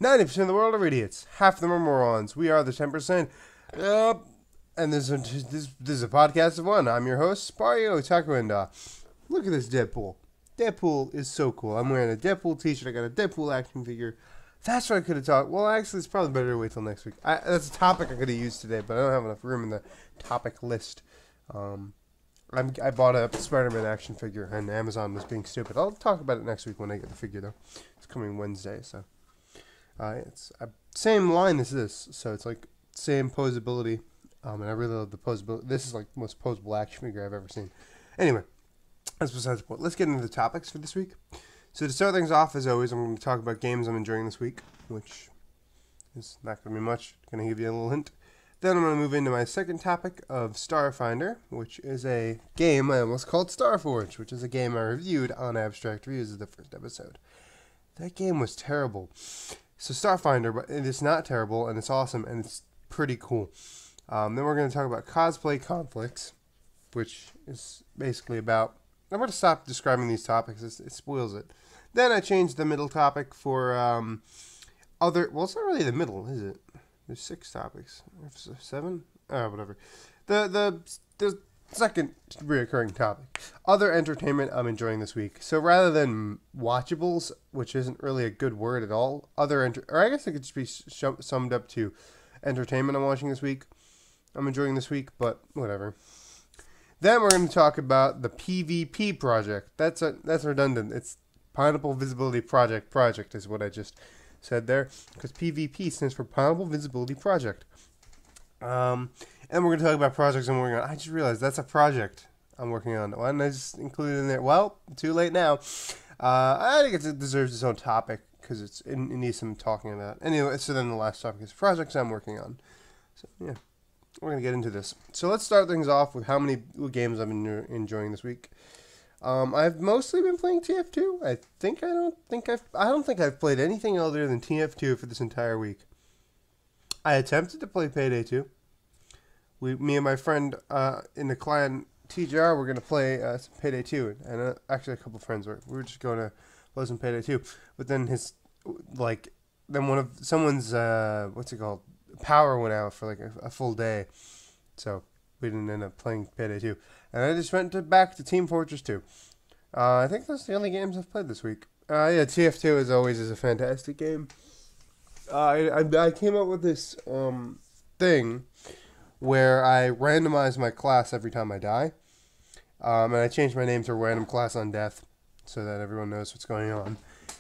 90% of the world are idiots. Half of them are morons. We are the 10%. And this is a podcast of one. I'm your host, Otaku, and look at this Deadpool. Deadpool is so cool. I'm wearing a Deadpool t-shirt. I got a Deadpool action figure. That's what I could have talked. Well, actually, it's probably better to wait till next week. That's a topic I could have used today, but I don't have enough room in the topic list. I bought a Spider-Man action figure, and Amazon was being stupid. I'll talk about it next week when I get the figure, though. It's coming Wednesday, so it's same line as this, so it's like same posability. And I really love the posability. This is like the most posable action figure I've ever seen. Anyway, that's besides the point. Let's get into the topics for this week. So to start things off, as always, I'm going to talk about games I'm enjoying this week, which is not going to be much. Going to give you a little hint. Then I'm going to move into my second topic of Starfinder, which is a game I almost called Starforge, which is a game I reviewed on Abstract Reviews as the first episode. That game was terrible. So Starfinder, but it is not terrible, and it's awesome, and it's pretty cool. Then we're going to talk about cosplay conflicts, which is basically about... I'm going to stop describing these topics. It spoils it. Then I changed the middle topic for other... Well, it's not really the middle, is it? There's 6 topics. 7? Whatever. The second reoccurring topic. Other entertainment I'm enjoying this week. So rather than watchables, which isn't really a good word at all, or I guess it could just be summed up to entertainment I'm watching this week. I'm enjoying this week, but whatever. Then we're going to talk about the PvP project. That's redundant. It's Pineapple Visibility Project is what I just said there, because PvP stands for Pineapple Visibility Project. And we're going to talk about projects I'm working on. I just realized that's a project I'm working on. Why didn't I just include it in there? Well, too late now. I think it deserves its own topic, because it needs some talking about. Anyway, so then the last topic is projects I'm working on. So, yeah. We're going to get into this. So let's start things off with how many games I've been enjoying this week. I've mostly been playing TF2. I don't think I've played anything other than TF2 for this entire week. I attempted to play Payday 2. Me and my friend in the client TGR were going to play some Payday 2, and actually a couple friends we were just going to play some Payday 2. But then someone's what's it called? Power went out for like a full day, so we didn't end up playing Payday 2, and I just went back to Team Fortress 2. I think that's the only games I've played this week. Yeah, TF2 as always is a fantastic game. I came up with this thing where I randomize my class every time I die, and I changed my name to Random Class on Death so that everyone knows what's going on,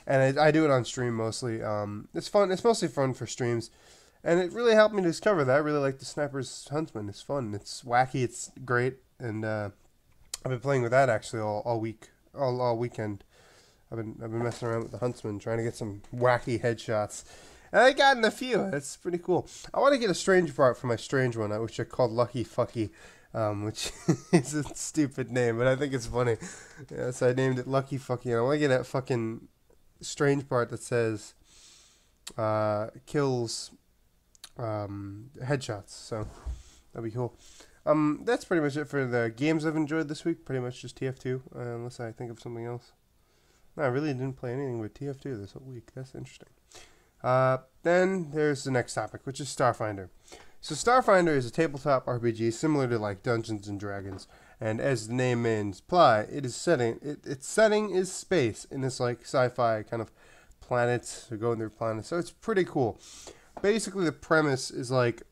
and I do it on stream mostly. It's fun. It's mostly fun for streams. And it really helped me discover that. I really like the Sniper's Huntsman. It's fun. It's wacky. It's great. And I've been playing with that actually all week, all weekend. I've been messing around with the Huntsman, trying to get some wacky headshots. And I gotten a few. It's pretty cool. I want to get a strange part for my strange one, which I called Lucky Fucky, which is a stupid name, but I think it's funny. Yeah, so I named it Lucky Fucky. And I want to get that fucking strange part that says kills headshots, so that'd be cool. That's pretty much it for the games I've enjoyed this week. Pretty much just TF2, unless I think of something else. No, I really didn't play anything with TF2 this whole week. That's interesting. Then there's the next topic, which is Starfinder. So Starfinder is a tabletop RPG similar to like Dungeons and Dragons, and as the name may imply, its setting is space in this like sci-fi kind of planets, or going through planets. So it's pretty cool. Basically, the premise is like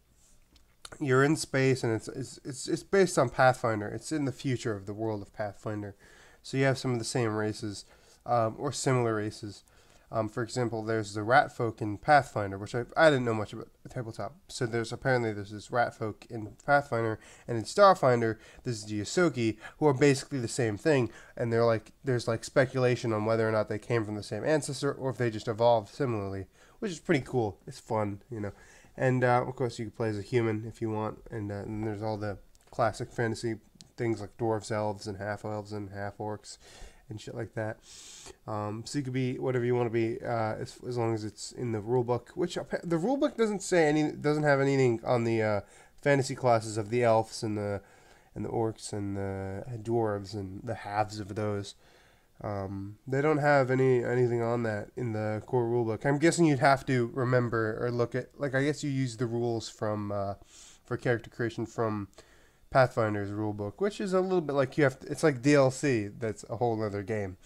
you're in space, and it's based on Pathfinder. It's in the future of the world of Pathfinder, so you have some of the same races or similar races. For example, there's the rat folk in Pathfinder, which I didn't know much about tabletop. So there's this rat folk in Pathfinder, and in Starfinder, there's the Yosoki, who are basically the same thing, and there's speculation on whether or not they came from the same ancestor or if they just evolved similarly, which is pretty cool. It's fun, And of course, you can play as a human if you want, and then there's all the classic fantasy things like dwarves, elves, and half orcs, and shit like that. So you could be whatever you want to be, as long as it's in the rulebook. Which the rulebook doesn't have anything on the fantasy classes of the elves and the orcs and the dwarves and the halves of those. They don't have anything on that in the core rulebook. I'm guessing you'd have to remember or look at, like, I guess you use the rules from for character creation from Pathfinder's rulebook, which is a little bit like it's like DLC. That's a whole other game.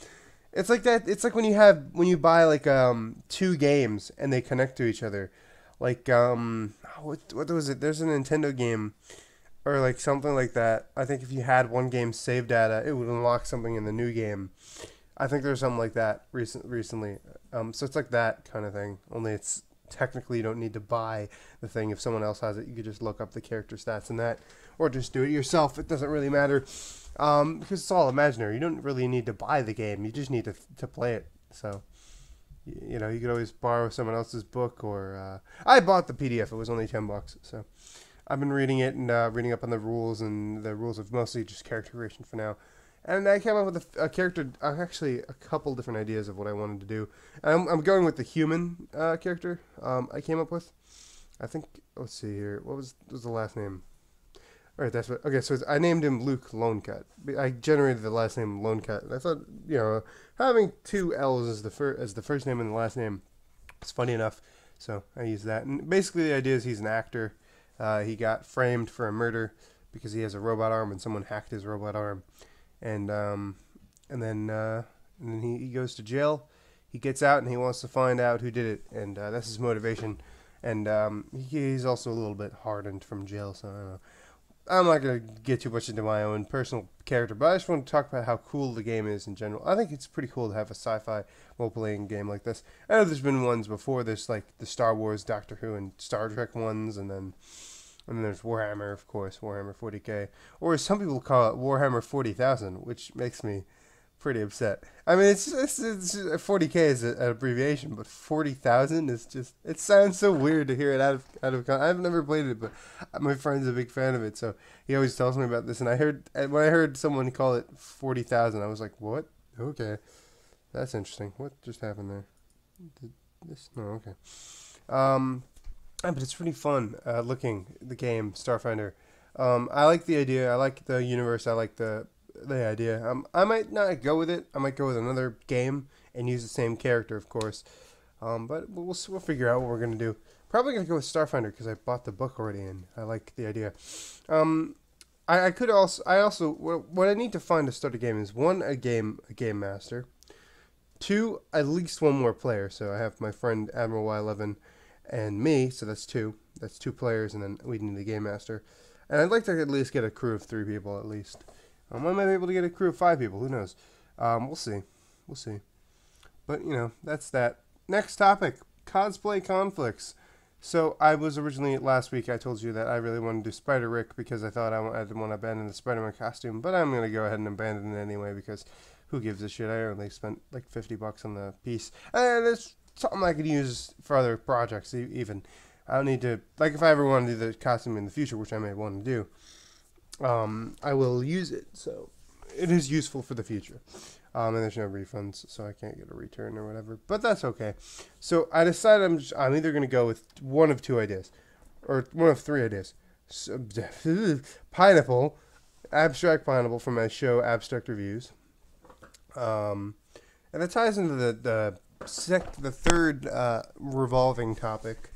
It's like that. It's like when you buy like two games and they connect to each other, like what was it? There's a Nintendo game or like something like that. I think if you had one game save data, it would unlock something in the new game. I think there's something like that recently. So it's like that kind of thing. Only it's technically you don't need to buy the thing. If someone else has it, you could just look up the character stats in that, or just do it yourself. It doesn't really matter, because it's all imaginary. You don't really need to buy the game. You just need to play it. So, you know, you could always borrow someone else's book, or I bought the PDF. It was only $10, so I've been reading it and reading up on the rules, and the rules of mostly just character creation for now. And I came up with a character, actually a couple different ideas of what I wanted to do. I'm going with the human character I came up with. I think, let's see here, what was the last name? All right, that's what, okay, so I named him Luke Lonecut. I generated the last name Lonecut. And I thought, you know, having two L's as the first name and the last name is funny enough. So I used that. And basically the idea is he's an actor. He got framed for a murder because he has a robot arm and someone hacked his robot arm. And then he goes to jail. He gets out and he wants to find out who did it, and that's his motivation. And he's also a little bit hardened from jail, so I don't know. I'm not gonna get too much into my own personal character, but I just want to talk about how cool the game is in general. I think it's pretty cool to have a sci-fi role-playing game like this. I know there's been ones before. There's like the Star Wars, Doctor Who, and Star Trek ones, and then there's Warhammer, of course, Warhammer 40K. Or as some people call it, Warhammer 40,000, which makes me pretty upset. I mean, it's 40K is an abbreviation, but 40,000 is just, it sounds so weird to hear it out of I've never played it, but my friend's a big fan of it, so he always tells me about this. And when I heard someone call it 40,000, I was like, what? Okay. That's interesting. What just happened there? No, okay. But it's pretty fun looking, the game, Starfinder. I like the idea. I like the universe. I like the idea. I might not go with it. I might go with another game and use the same character, of course. But we'll figure out what we're going to do. Probably going to go with Starfinder because I bought the book already and I like the idea. What I need to find to start a game is one, a game master. Two, at least one more player. So I have my friend Admiral Y11 and me, so that's two. That's two players, and then we need a game master. And I'd like to at least get a crew of 3 people at least. I might be able to get a crew of 5 people. Who knows? We'll see. We'll see. But, you know, that's that. Next topic, cosplay conflicts. So I was originally, last week I told you that I really wanted to do Spider-Rick because I thought I didn't want to abandon the Spider-Man costume. But I'm going to go ahead and abandon it anyway because who gives a shit? I only spent like $50 on the piece. And it's something I could use for other projects even. I don't need to, like if I ever want to do the costume in the future, which I may want to do, I will use it. So it is useful for the future. And there's no refunds, so I can't get a return or whatever. But that's okay. So I decided I'm either going to go with one of 2 ideas, or one of 3 ideas. So, pineapple, abstract pineapple from my show Abstract Reviews. And it ties into the third revolving topic,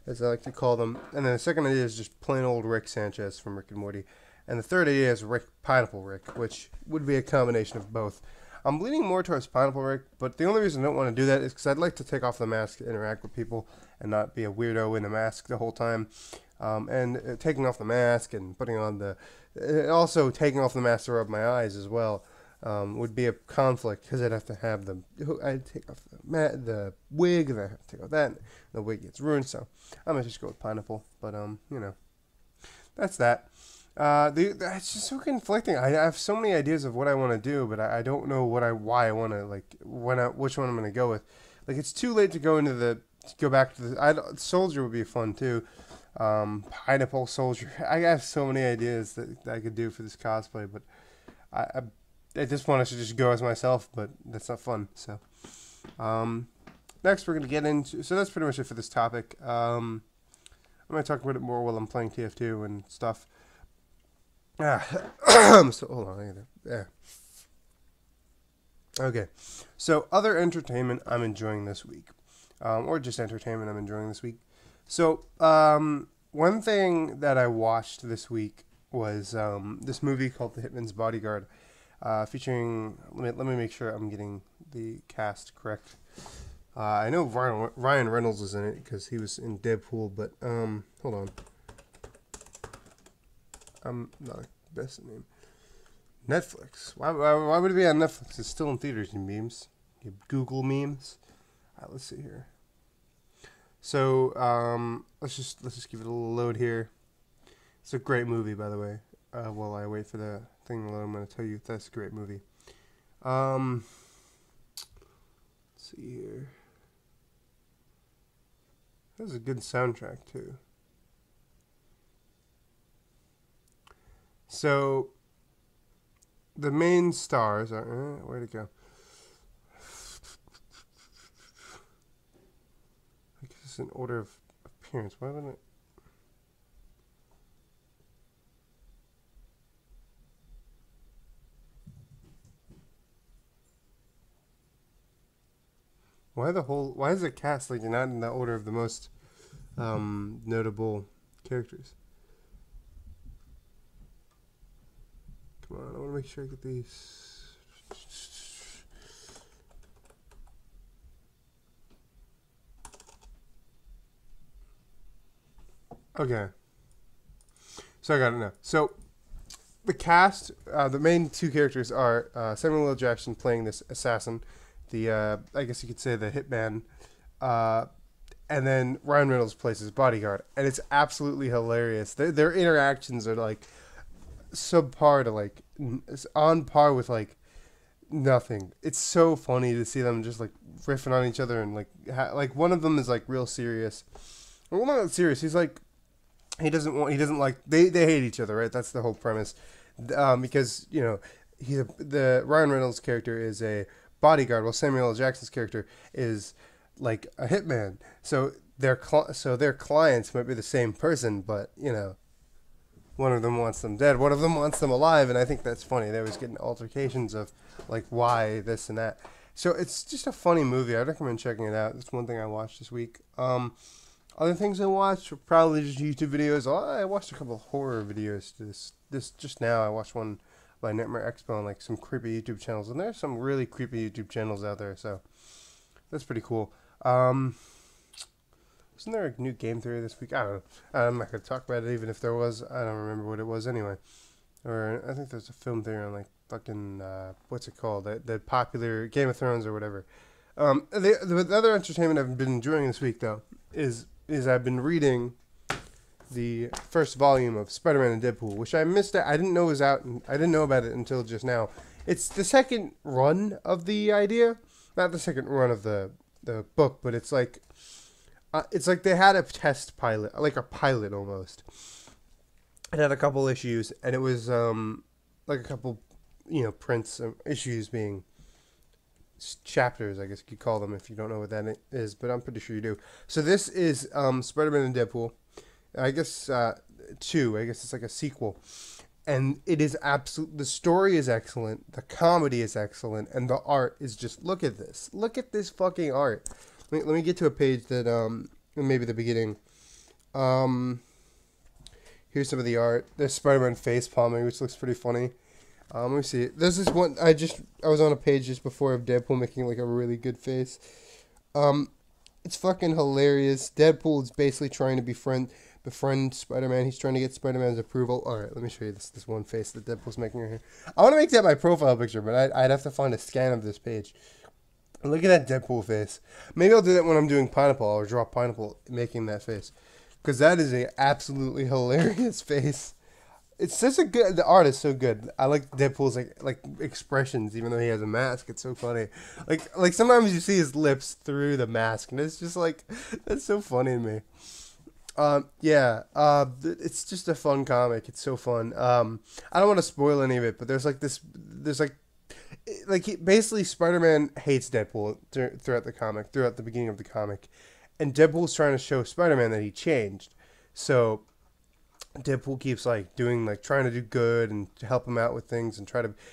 as I like to call them. And then the second idea is just plain old Rick Sanchez from Rick and Morty. And the third idea is Pineapple Rick, which would be a combination of both. I'm leaning more towards Pineapple Rick, but the only reason I don't want to do that is because I'd like to take off the mask to interact with people and not be a weirdo in a mask the whole time. Taking off the mask and putting on also taking off the mask to rub my eyes as well. Would be a conflict because I'd have to have I'd take off the wig, and I have to take off that. And the wig gets ruined, so I'm gonna just go with pineapple. But you know, that's that. It's just so conflicting. I have so many ideas of what I want to do, but I don't know why I want to which one I'm gonna go with. Like it's too late to go back to the soldier would be fun too. Pineapple soldier. I have so many ideas that I could do for this cosplay, but I just want to just go as myself, but that's not fun. So, next we're going to get into... So that's pretty much it for this topic. I'm going to talk about it more while I'm playing TF2 and stuff. So, hold on. Yeah. Okay, so other entertainment I'm enjoying this week, or just entertainment I'm enjoying this week. So one thing that I watched this week was this movie called The Hitman's Bodyguard, featuring. Let me make sure I'm getting the cast correct. I know Ryan Reynolds is in it because he was in Deadpool, but hold on. I'm not the best name. Netflix. Why would it be on Netflix? It's still in theaters, you memes. You Google memes. Alright, let's see here. So let's just give it a little load here. It's a great movie, by the way. While I wait for the thing to load, I'm going to tell you that's a great movie. Let's see here. That was a good soundtrack too. So the main stars are where'd it go? I guess it's in order of appearance. Why wouldn't it? Why is it cast like you're not in the order of the most notable characters? Come on, I want to make sure I get these. Okay. So I got it now. So the cast, the main two characters are Samuel L. Jackson playing this assassin, the I guess you could say the hitman, and then Ryan Reynolds plays his bodyguard, and it's absolutely hilarious. Their interactions are like subpar to like it's on par with like nothing. It's so funny to see them just like riffing on each other and like one of them is like real serious. Well, not serious. He's like he doesn't like they hate each other, right? That's the whole premise. Because the Ryan Reynolds character is a bodyguard, while Samuel L. Jackson's character is like a hitman. So their clients might be the same person, but one of them wants them dead, one of them wants them alive, and I think that's funny. They always get in altercations of like why this and that. So it's just a funny movie. I recommend checking it out. That's one thing I watched this week. Other things I watched were probably just YouTube videos. I watched a couple of horror videos. This just now. I watched one by Nightmare Expo and like some creepy YouTube channels, and there's some really creepy YouTube channels out there. So that's pretty cool. Wasn't there a new game theory this week? I don't know. I'm not gonna talk about it, even if there was. I don't remember what it was anyway. Or I think there's a film theory on like fucking what's it called? The popular Game of Thrones or whatever. The other entertainment I've been enjoying this week though is I've been reading the first volume of Spider-Man and Deadpool, which I missed. I didn't know was out, and I didn't know about it until just now. It's the second run of the idea, not the second run of the book, but it's like they had a test pilot, like a pilot almost. It had a couple issues, and it was like a couple, prints of issues being chapters, I guess you could call them if you don't know what that is, but I'm pretty sure you do. So this is Spider-Man and Deadpool. I guess 2. I guess it's like a sequel. And it is the story is excellent, the comedy is excellent, and the art is just, look at this. Look at this fucking art. Let me get to a page that, maybe the beginning. Here's some of the art. There's Spider-Man face palming, which looks pretty funny. Let me see. There's this one. I was on a page just before of Deadpool making like a really good face. It's fucking hilarious. Deadpool is basically trying to befriend Spider-Man. He's trying to get Spider-Man's approval. All right, let me show you this one face that Deadpool's making right here. I want to make that my profile picture, but I'd have to find a scan of this page. Look at that Deadpool face. Maybe I'll do that when I'm doing Pineapple. I'll draw Pineapple making that face, because that is a absolutely hilarious face. It's such a good. The art is so good. I like Deadpool's like expressions, even though he has a mask. It's so funny. Like sometimes you see his lips through the mask, and it's just like that's so funny to me. It's just a fun comic. It's so fun. I don't want to spoil any of it, but there's basically Spider-Man hates Deadpool throughout the beginning of the comic, and Deadpool's trying to show Spider-Man that he changed. So Deadpool keeps trying to do good and to help him out with things, and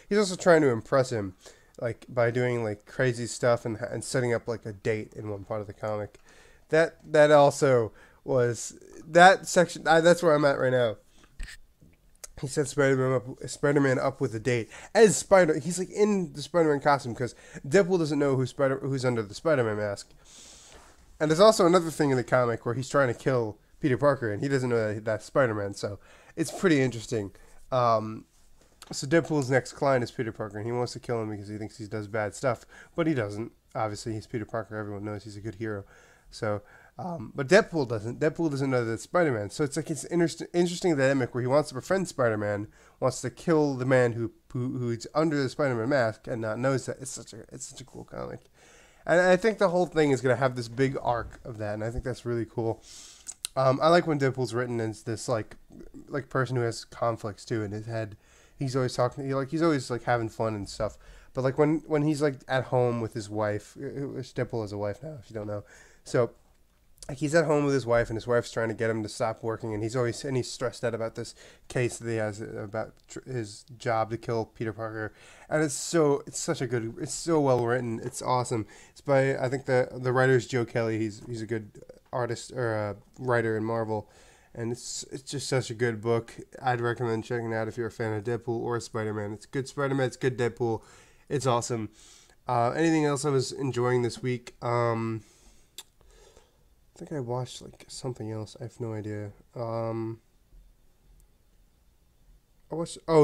he's also trying to impress him. like by doing like crazy stuff and setting up like a date in one part of the comic. That also was that section. That's where I'm at right now. He set Spider-Man up with a date as Spider. He's like in the Spider-Man costume because Deadpool doesn't know who's under the Spider-Man mask. And there's also another thing in the comic where he's trying to kill Peter Parker and he doesn't know that that's Spider-Man. So it's pretty interesting. So Deadpool's next client is Peter Parker, and he wants to kill him because he thinks he does bad stuff, but he doesn't. Obviously, he's Peter Parker. Everyone knows he's a good hero. So, but Deadpool doesn't. Deadpool doesn't know that it's Spider-Man. So it's like it's interesting dynamic where he wants to befriend Spider-Man, wants to kill the man who's under the Spider-Man mask, and not knows that. It's such a cool comic, and I think the whole thing is gonna have this big arc of that, and I think that's really cool. I like when Deadpool's written as this like person who has conflicts too in his head. He's always talking. He's always like having fun and stuff. But like when he's like at home with his wife, Deadpool has a wife now, if you don't know. So like he's at home with his wife, and his wife's trying to get him to stop working, and he's stressed out about this case that he has about his job to kill Peter Parker, and it's so well written. It's awesome. It's by I think the writer is Joe Kelly. He's a good artist or writer in Marvel. And it's just such a good book. I'd recommend checking it out if you're a fan of Deadpool or Spider-Man. It's good Spider-Man. It's good Deadpool. It's awesome. Anything else I was enjoying this week? I think I watched like something else. I have no idea. Oh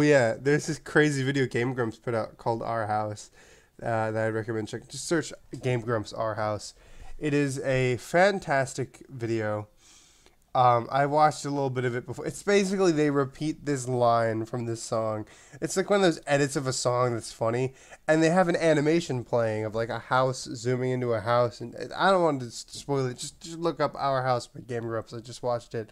yeah, there's this crazy video Game Grumps put out called Our House that I'd recommend checking. Just search Game Grumps Our House. It is a fantastic video. I watched a little bit of it before. It's basically they repeat this line from this song. It's like one of those edits of a song that's funny, and they have an animation playing of like a house zooming into a house. And I don't want to spoil it. Just look up Our House by Game Grumps. I just watched it.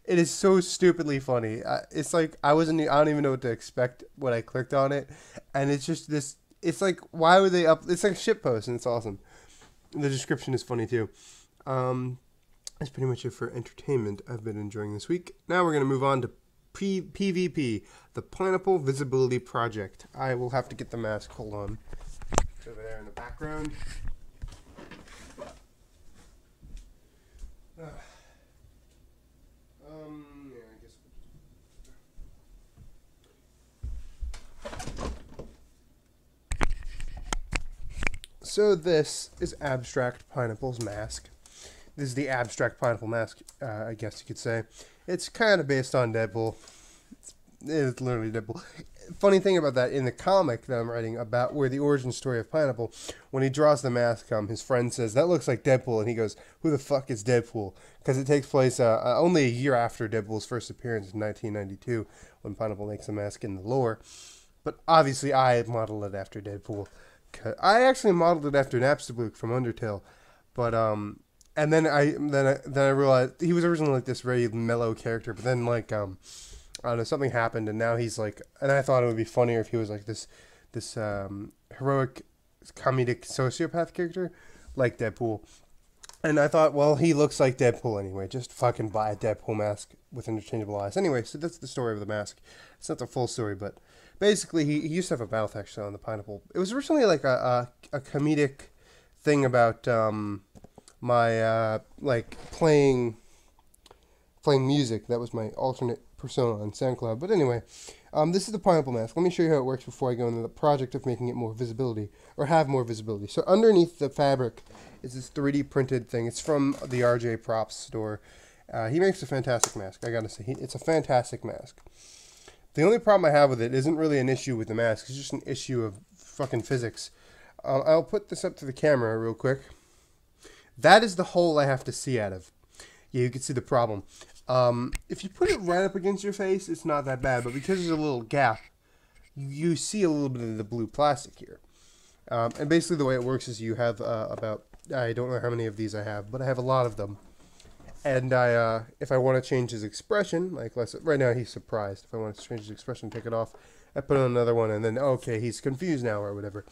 It is so stupidly funny. It's like I don't even know what to expect when I clicked on it, and it's just this. It's like why would they up? It's like a shitpost, and it's awesome. The description is funny too. That's pretty much it for entertainment I've been enjoying this week. Now we're going to move on to PvP, the Pineapple Visibility Project. I will have to get the mask. Hold on. It's over there in the background. Yeah, I guess so this is Abstract Pineapple's mask. This is the Abstract Pineapple mask, I guess you could say. It's kind of based on Deadpool. It's literally Deadpool. Funny thing about that, in the comic that I'm writing about where the origin story of Pineapple, when he draws the mask, his friend says, that looks like Deadpool, and he goes, who the fuck is Deadpool? Because it takes place only a year after Deadpool's first appearance in 1992, when Pineapple makes the mask in the lore. But obviously I modeled it after Deadpool. I actually modeled it after Napstablook from Undertale, but and then I realized he was originally like this very mellow character, but then like I don't know, something happened, and now he's like, and I thought it would be funnier if he was like this heroic comedic sociopath character like Deadpool. And I thought, well, he looks like Deadpool anyway. Just fucking buy a Deadpool mask with interchangeable eyes. Anyway, so that's the story of the mask. It's not the full story, but basically he used to have a battle faction on the Pineapple. It was originally like a comedic thing about my like playing music. That was my alternate persona on SoundCloud. But anyway, this is the Pineapple mask. Let me show you how it works before I go into the project of making it more visibility, or have more visibility. So underneath the fabric is this 3D printed thing. It's from the RJ Props store. He makes a fantastic mask. I gotta say, it's a fantastic mask. The only problem I have with it isn't really an issue with the mask. It's just an issue of fucking physics. I'll put this up to the camera real quick. That is the hole I have to see out of. Yeah, you can see the problem. If you put it right up against your face, it's not that bad. But because there's a little gap, you see a little bit of the blue plastic here. And basically the way it works is you have about, I don't know how many of these I have, but I have a lot of them. And if I want to change his expression, like right now he's surprised. If I want to change his expression, take it off, I put on another one, and then, okay, he's confused now or whatever.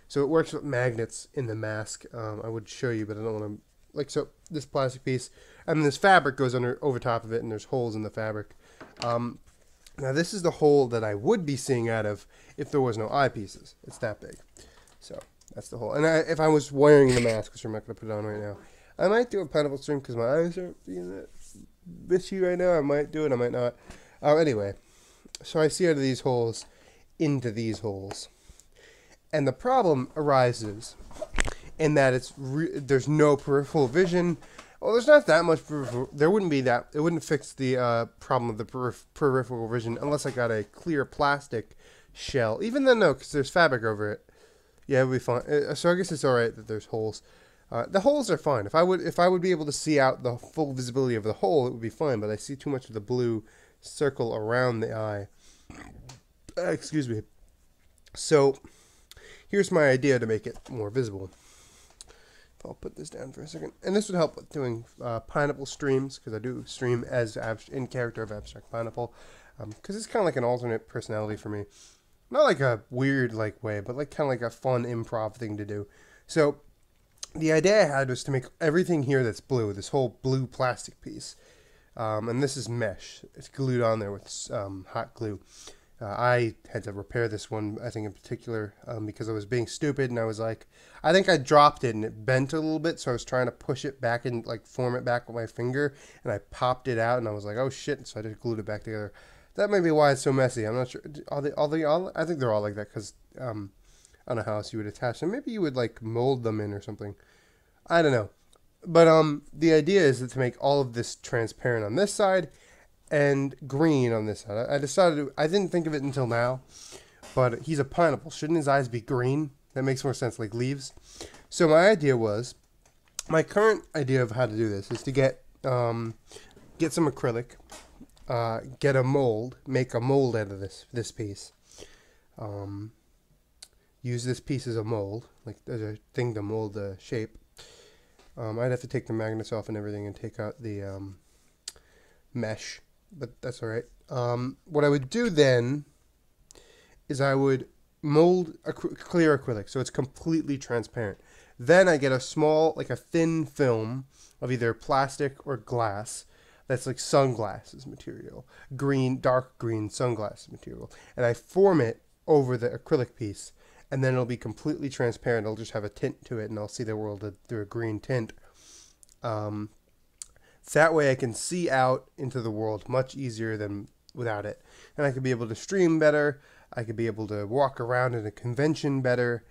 So it works with magnets in the mask. I would show you, but I don't want to, like, so this plastic piece, and this fabric goes over top of it, and there's holes in the fabric. Now this is the hole that I would be seeing out of if there was no eyepieces. It's that big. So that's the whole. And if I was wearing the mask, which I'm not going to put it on right now, I might do a pineapple stream because my eyes are being bitchy right now. I might do it, I might not. Anyway, so I see out of these holes into these holes. And the problem arises in that there's no peripheral vision. Well, there's not that much peripheral. There wouldn't be that. It wouldn't fix the problem of the peripheral vision unless I got a clear plastic shell. Even then, no, because there's fabric over it. Yeah, it would be fine. So I guess it's all right that there's holes. The holes are fine. If I would be able to see out the full visibility of the hole, it would be fine. But I see too much of the blue circle around the eye. Excuse me. So here's my idea to make it more visible. I'll put this down for a second. And this would help with doing pineapple streams, because I do stream as in character of Abstract Pineapple, because it's kind of like an alternate personality for me. Not like a weird way, but like kind of like a fun improv thing to do. So the idea I had was to make everything here that's blue, this whole blue plastic piece. And this is mesh. It's glued on there with hot glue. I had to repair this one, I think in particular, because I was being stupid, and I was like, I think I dropped it and it bent a little bit, so I was trying to push it back and form it back with my finger, and I popped it out, and I was like, oh shit, so I just glued it back together. That may be why it's so messy. I'm not sure. I think they're all like that, because I don't know how else you would attach them. Maybe you would mold them in or something. I don't know. But the idea is to make all of this transparent on this side and green on this side. I didn't think of it until now, but he's a pineapple. Shouldn't his eyes be green? That makes more sense, like leaves. So my current idea of how to do this is to get some acrylic, get a mold, make a mold out of this piece. Use this piece as a mold, there's a thing to mold the shape. I'd have to take the magnets off and everything and take out the mesh, but that's all right. What I would do then is I would mold clear acrylic so it's completely transparent. Then I get a small, a thin film of either plastic or glass that's like sunglasses material, dark green sunglasses material, and I form it over the acrylic piece, and then it'll be completely transparent. It'll just have a tint to it, and I'll see the world through a green tint. That way I can see out into the world much easier than without it. And I could be able to stream better. I could be able to walk around in a convention better.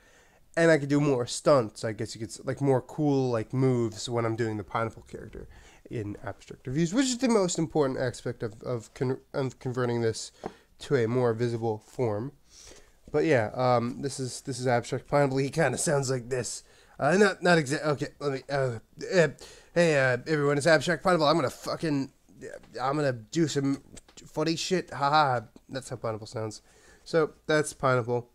And I could do more stunts. I guess you could, more cool, moves when I'm doing the pineapple character in abstract reviews, which is the most important aspect of converting this to a more visible form. But yeah, this is abstract pineapple. He kind of sounds like this. Not exactly. Okay, let me. Hey, everyone, it's Abstract Pineapple. I'm gonna do some funny shit. Haha. That's how Pineapple sounds. So that's Pineapple.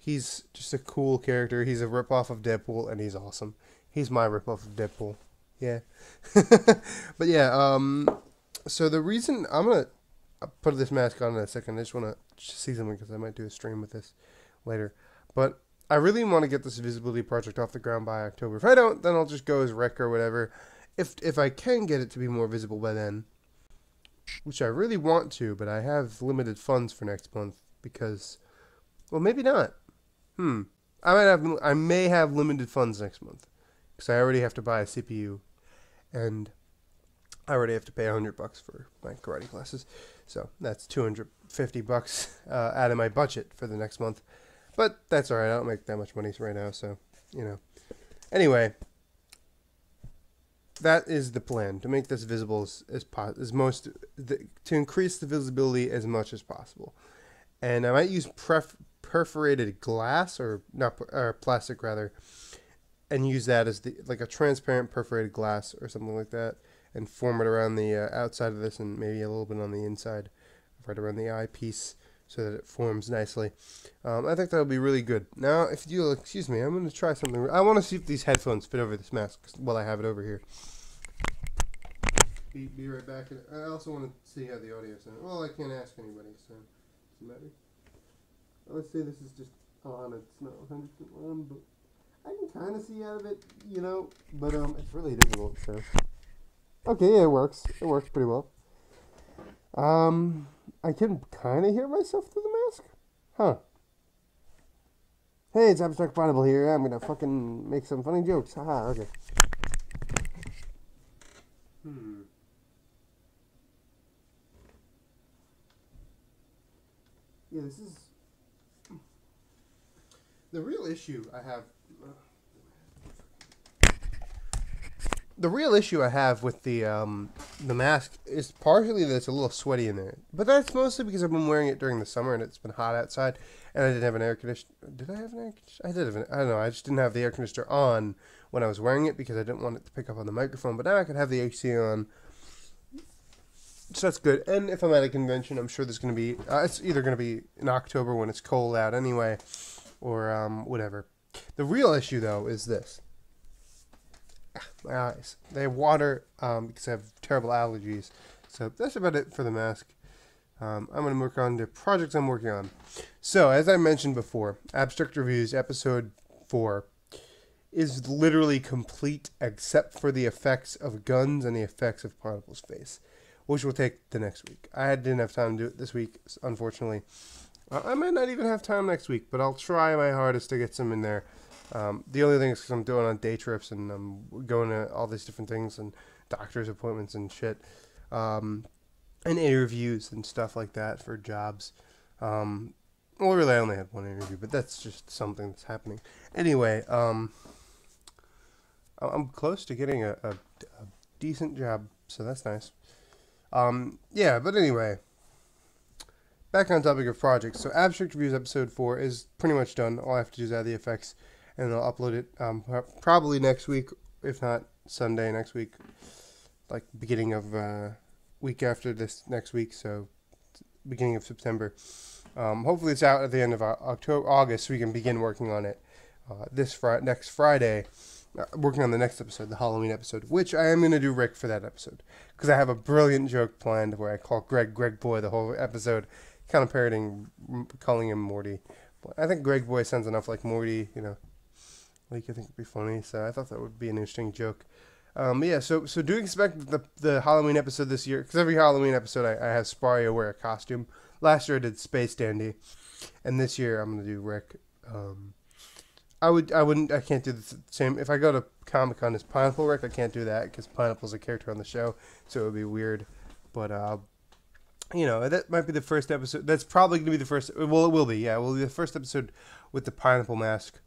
He's just a cool character. He's a ripoff of Deadpool, and he's awesome. He's my ripoff of Deadpool. Yeah. But yeah. So the reason I'll put this mask on in a second. I just want to see something because I might do a stream with this later. But I really want to get this visibility project off the ground by October. If I don't, then I'll just go as Rec or whatever. If I can get it to be more visible by then, which I really want to, but I have limited funds for next month because, well, maybe not. I may have limited funds next month because I already have to buy a CPU, and I already have to pay $100 for my karate classes. So that's $250 out of my budget for the next month. But that's all right. I don't make that much money right now, so, Anyway, that is the plan, to make this visible to increase the visibility as much as possible. And I might use perforated glass, or plastic rather, and use that as a transparent perforated glass or something like that, and form it around the outside of this and maybe a little bit on the inside, right around the eyepiece, so that it forms nicely. I think that'll be really good. Now, if you'll excuse me, I'm going to try something. I want to see if these headphones fit over this mask while I have it over here. Be right back. I also want to see how the audio sounds. Well, I can't ask anybody, so doesn't matter. Let's say this is just on. It's not 100% on, but I can kind of see out of it, But it's really difficult. So okay, yeah, it works. It works pretty well. I can kind of hear myself through the mask. Huh. Hey, it's Abstract Pineapple here. I'm gonna fucking make some funny jokes. Haha, okay. Yeah, this is... The real issue I have... The real issue I have with the mask is partially that it's a little sweaty in there. But that's mostly because I've been wearing it during the summer and it's been hot outside. And I didn't have an air conditioner. Did I have an air conditioner? I did have an... I don't know. I just didn't have the air conditioner on when I was wearing it because I didn't want it to pick up on the microphone. But now I can have the AC on. So that's good. And if I'm at a convention, I'm sure there's going to be... it's either going to be in October when it's cold out anyway. Or whatever. The real issue, though, is this. My eyes. They have water because I have terrible allergies. So that's about it for the mask. I'm going to work on the projects I'm working on. So, as I mentioned before, Abstract Reviews Episode 4 is literally complete except for the effects of guns and the effects of Pineapple's face, which will take the next week. I didn't have time to do it this week, unfortunately. I might not even have time next week, but I'll try my hardest to get some in there. The only thing is because I'm doing on day trips and I'm going to all these different things and doctor's appointments and shit. And interviews and stuff like that for jobs. Well, really, I only had one interview, but that's just something that's happening. Anyway, I'm close to getting a decent job, so that's nice. Yeah, but anyway, back on topic of projects. So Abstract Reviews Episode 4 is pretty much done. All I have to do is add the effects, and I'll upload it probably next week, if not Sunday next week, like beginning of week after this next week, so beginning of September. Hopefully it's out at the end of August, so we can begin working on it next Friday. Working on the next episode, the Halloween episode, which I am going to do Rick for that episode, because I have a brilliant joke planned where I call Greg Boy the whole episode, kind of parroting, calling him Morty. But I think Greg Boy sounds enough like Morty, like I think it'd be funny, so I thought that would be an interesting joke. Yeah, so do expect the Halloween episode this year, because every Halloween episode I have Spario wear a costume. Last year I did Space Dandy, and this year I'm going to do Rick. I can't do the same. If I go to Comic Con as Pineapple Rick, I can't do that, because Pineapple's a character on the show, so it would be weird. But, that might be the first episode. That's probably going to be the first. Well, it will be, yeah. It will be the first episode with the Pineapple mask.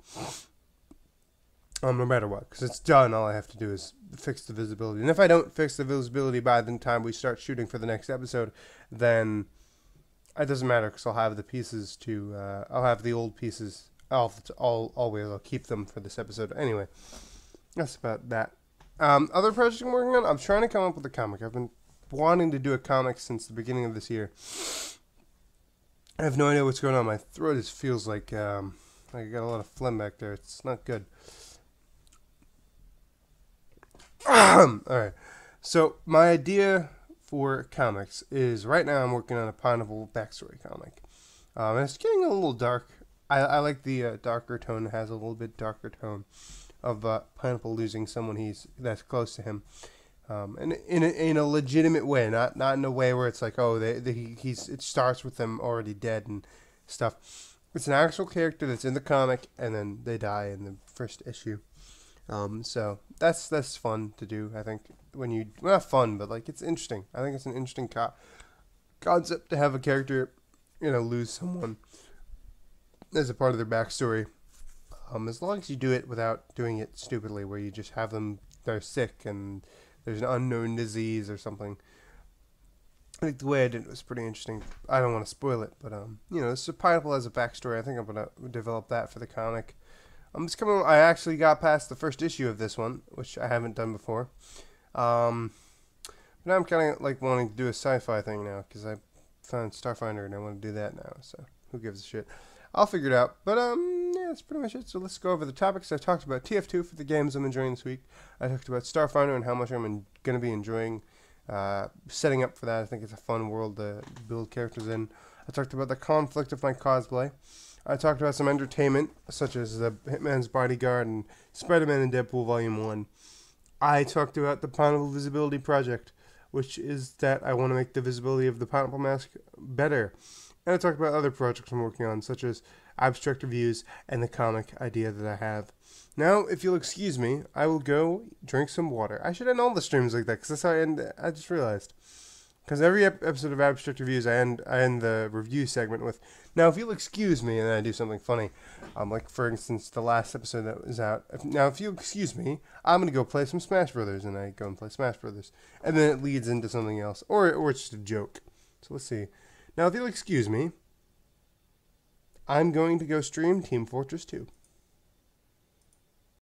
No matter what, because it's done. All I have to do is fix the visibility. And if I don't fix the visibility by the time we start shooting for the next episode, then it doesn't matter, because I'll have the pieces I'll have the old pieces. I'll keep them for this episode. Anyway, that's about that. Other projects I'm working on, I'm trying to come up with a comic. I've been wanting to do a comic since the beginning of this year. I have no idea what's going on. My throat feels like I got a lot of phlegm back there. It's not good. Alright, so my idea for comics is, right now I'm working on a Pineapple backstory comic. And it's getting a little dark. I like the darker tone. It has a little bit darker tone of Pineapple losing someone that's close to him. And in a legitimate way, not in a way where it's like, oh, it starts with them already dead and stuff. It's an actual character that's in the comic, and then they die in the first issue. So that's fun to do. I think not fun, but like it's interesting. I think it's an interesting concept to have a character, lose someone as a part of their backstory. As long as you do it without doing it stupidly, where you just have they're sick and there's an unknown disease or something. I think the way I did it was pretty interesting. I don't want to spoil it, but this Pineapple has a backstory. I think I'm gonna develop that for the comic. I actually got past the first issue of this one, which I haven't done before. But now I'm kind of like wanting to do a sci-fi thing now, because I found Starfinder and I want to do that now. So who gives a shit? I'll figure it out. But yeah, that's pretty much it. So let's go over the topics. I talked about TF2 for the games I'm enjoying this week. I talked about Starfinder and how much I'm going to be enjoying setting up for that. I think it's a fun world to build characters in. I talked about the conflict of my cosplay. I talked about some entertainment, such as the Hitman's Bodyguard and Spider-Man and Deadpool Volume 1. I talked about the Pineapple Visibility Project, which is that I want to make the visibility of the Pineapple mask better. And I talked about other projects I'm working on, such as abstract reviews, and the comic idea that I have. Now, if you'll excuse me, I will go drink some water. I should end all the streams like that, because that's how I end. I just realized. Because every episode of Abstract Reviews, I end the review segment with, now, if you'll excuse me, and then I do something funny. Like, for instance, the last episode that was out. Now, if you'll excuse me, I'm going to go play some Smash Brothers, and I go and play Smash Brothers. And then it leads into something else. Or it's just a joke. So let's see. Now, if you'll excuse me, I'm going to go stream Team Fortress 2.